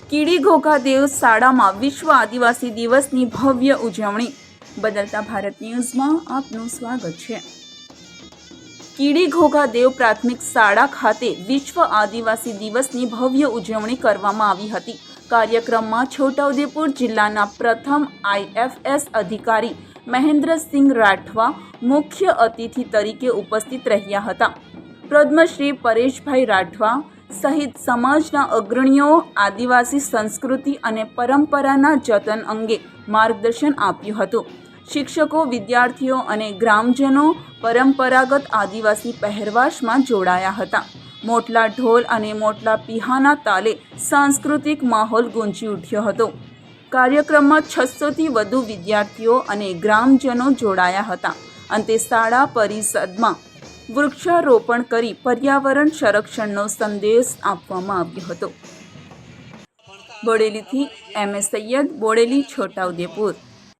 કીડી ઘોઘાદેવ શાળામાં વિશ્વ આદિવાસી દિવસની ભવ્ય ઉજવણી। બદલતા ભારત ન્યૂઝમાં આપનું સ્વાગત છે। કીડી ઘોઘાદેવ પ્રાથમિક શાળા ખાતે વિશ્વ આદિવાસી દિવસની ભવ્ય ઉજવણી કરવામાં આવી હતી। કાર્યક્રમમાં છોટાઉદેપુર જિલ્લાના પ્રથમ IFS અધિકારી મહેન્દ્રસિંહ રાઠવા મુખ્ય અતિથિ તરીકે ઉપસ્થિત રહ્યા હતા। પદ્મશ્રી પરેશભાઈ રાઠવા સહિત સમાજના અગ્રણીઓ આદિવાસી સંસ્કૃતિ અને પરંપરાના જતન અંગે માર્ગદર્શન આપ્યું હતું। શિક્ષકો, વિદ્યાર્થીઓ અને ગ્રામજનો પરંપરાગત આદિવાસી પહેરવેશમાં જોડાયા હતા। મોટલા ઢોલ અને મોટલા પીહાના તાલે સાંસ્કૃતિક માહોલ ગુંજી ઉઠ્યો હતો। કાર્યક્રમમાં 600થી વધુ વિદ્યાર્થીઓ અને ગ્રામજનો જોડાયા હતા। અંતે શાળા પરિસરમાં વૃક્ષારોપણ કરી પર્યાવરણ સંરક્ષણનો સંદેશ આપવામાં આવ્યો હતો। બોડેલીથી MS સૈયદ, બોડેલી, છોટાઉદેપુર।